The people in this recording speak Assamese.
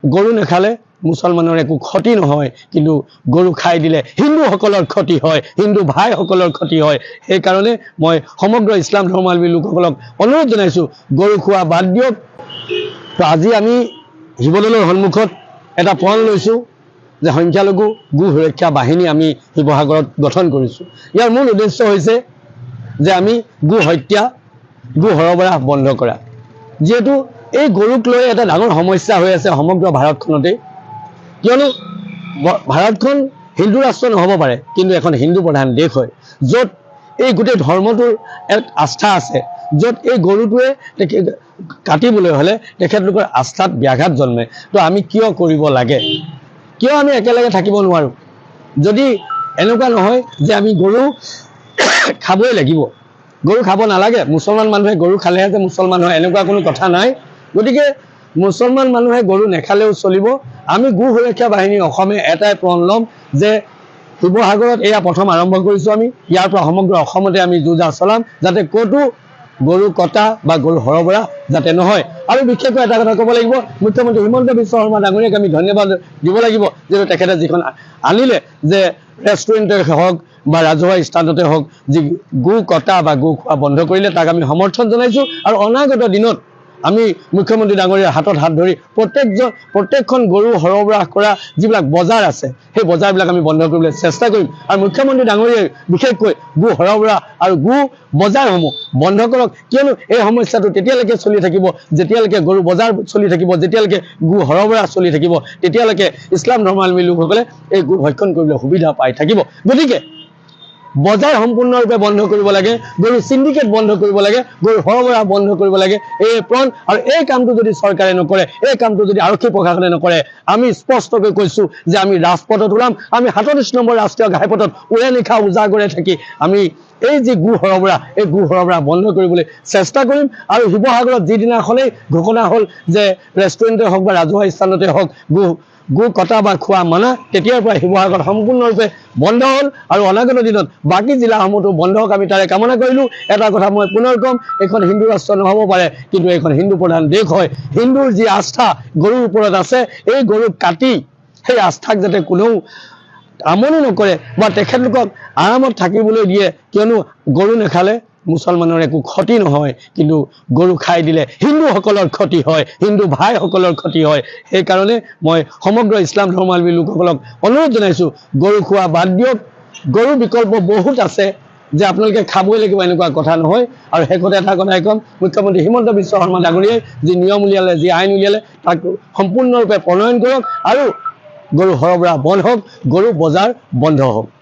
গৰু নেখালে মুছলমানৰ একো ক্ষতি নহয়, কিন্তু গৰু খাই দিলে হিন্দুসকলৰ ক্ষতি হয়, হিন্দু ভাইসকলৰ ক্ষতি হয়। সেইকাৰণে মই সমগ্ৰ ইছলাম ধৰ্মাৱলম্বী লোকসকলক অনুৰোধ জনাইছোঁ, গৰু খোৱা বাদ দিয়ক। তো আজি আমি শিৱদৌলৰ সন্মুখত এটা পণ লৈছোঁ যে সংখ্যালঘু গো সুৰক্ষা বাহিনী আমি শিৱসাগৰত গঠন কৰিছোঁ। ইয়াৰ মূল উদ্দেশ্য হৈছে যে আমি গো হত্যা, গো সৰবৰাহ বন্ধ কৰা। যিহেতু এই গৰুক লৈ এটা ডাঙৰ সমস্যা হৈ আছে সমগ্ৰ ভাৰতখনতে, কিয়নো ভাৰতখন হিন্দু ৰাষ্ট্ৰ নহ'ব পাৰে, কিন্তু এখন হিন্দু প্ৰধান দেশ হয়, য'ত এই গোটেই ধৰ্মটোৰ এক আস্থা আছে, য'ত এই গৰুটোৱে কাটিবলৈ হ'লে তেখেতলোকৰ আস্থাত ব্যাঘাত জন্মে। তো আমি কিয় কৰিব লাগে, কিয় আমি একেলগে থাকিব নোৱাৰোঁ? যদি এনেকুৱা নহয় যে আমি গৰু খাবই লাগিব, গৰু খাব নালাগে, মুছলমান মানুহে গৰু খালেহে যে মুছলমান হয় এনেকুৱা কোনো কথা নাই। গতিকে মুছলমান মানুহে গৰু নেখালেও চলিব। আমি গো সুৰক্ষা বাহিনী অসমে এটাই প্ৰণ ল'ম যে শিৱসাগৰত এয়া প্ৰথম আৰম্ভ কৰিছোঁ আমি, ইয়াৰ পৰা সমগ্ৰ অসমতে আমি যো জা চলাম, যাতে ক'তো গৰু কটা বা গৰু সৰবৰাহ যাতে নহয়। আৰু বিশেষকৈ এটা কথা ক'ব লাগিব, মুখ্যমন্ত্ৰী হিমন্ত বিশ্ব শৰ্মা ডাঙৰীয়াক আমি ধন্যবাদ দিব লাগিব, যিহেতু তেখেতে যিখন আনিলে যে ৰেষ্টুৰেণ্টে হওক বা ৰাজহুৱা স্থানতে হওক যি গো কটা বা গো খোৱা বন্ধ কৰিলে, তাক আমি সমৰ্থন জনাইছোঁ। আৰু অনাগত দিনত আমি মুখ্যমন্ত্ৰী ডাঙৰীয়াৰ হাতত হাত ধৰি প্ৰত্যেকখন গৰু সৰবৰাহ কৰা যিবিলাক বজাৰ আছে, সেই বজাৰবিলাক আমি বন্ধ কৰিবলৈ চেষ্টা কৰিম। আৰু মুখ্যমন্ত্ৰী ডাঙৰীয়াই বিশেষকৈ গো সৰবৰাহ আৰু গো বজাৰসমূহ বন্ধ কৰক, কিয়নো এই সমস্যাটো তেতিয়ালৈকে চলি থাকিব যেতিয়ালৈকে গৰু বজাৰ চলি থাকিব, যেতিয়ালৈকে গো সৰবৰাহ চলি থাকিব, তেতিয়ালৈকে ইছলাম ধৰ্মাৱলম্বী লোকসকলে এই গো ভক্ষণ কৰিবলৈ সুবিধা পাই থাকিব। গতিকে বজাৰ সম্পূৰ্ণৰূপে বন্ধ কৰিব লাগে, গৰু চিণ্ডিকেট বন্ধ কৰিব লাগে, গৰু সৰবৰাহ বন্ধ কৰিব লাগে, এই প্ৰণ। আৰু এই কামটো যদি চৰকাৰে নকৰে, এই কামটো যদি আৰক্ষী প্ৰশাসনে নকৰে, আমি স্পষ্টকৈ কৈছোঁ যে আমি ৰাজপথত ওলাম। আমি 37 নম্বৰ ৰাষ্ট্ৰীয় ঘাইপথত উৰে নিশা উজাগৰে থাকি আমি এই যি গো সৰবৰাহ, এই গো সৰবৰাহ বন্ধ কৰিবলৈ চেষ্টা কৰিম। আৰু শিৱসাগৰত যিদিনাখনেই ঘোষণা হ'ল যে ৰেষ্টুৰেণ্টে হওক বা ৰাজহুৱা স্থানতে হওক গো কটা বা খোৱা মানা, তেতিয়াৰ পৰা শিৱসাগৰ সম্পূৰ্ণৰূপে বন্ধ হ'ল। আৰু অনাগত দিনত বাকী জিলাসমূহতো বন্ধ হওক, আমি তাৰে কামনা কৰিলোঁ। এটা কথা মই পুনৰ ক'ম, এইখন হিন্দু ৰাষ্ট্ৰ নহ'ব পাৰে, কিন্তু এইখন হিন্দু প্ৰধান দেশ হয়। হিন্দুৰ যি আস্থা গৰুৰ ওপৰত আছে, এই গৰুক কাটি সেই আস্থাক যাতে কোনেও আমনি নকৰে বা তেখেতলোকক আৰামত থাকিবলৈ দিয়ে, কিয়নো গৰু নেখালে মুছলমানৰ একো ক্ষতি নহয়, কিন্তু গৰু খাই দিলে হিন্দুসকলৰ ক্ষতি হয়, হিন্দু ভাইসকলৰ ক্ষতি হয়। সেইকাৰণে মই সমগ্ৰ ইছলাম ধৰ্মাৱলম্বী লোকসকলক অনুৰোধ জনাইছোঁ, গৰু খোৱা বাদ দিয়ক। গৰুৰ বিকল্প বহুত আছে, যে আপোনালোকে খাবই লাগিব এনেকুৱা কথা নহয়। আৰু শেষতে এটা কথাই ক'ম, মুখ্যমন্ত্ৰী হিমন্ত বিশ্ব শৰ্মা ডাঙৰীয়াই যি নিয়ম উলিয়ালে, যি আইন উলিয়ালে, তাক সম্পূৰ্ণৰূপে প্ৰণয়ন কৰক আৰু গৰু সৰবৰাহ বন্ধ হওক, গৰু বজাৰ বন্ধ হওক।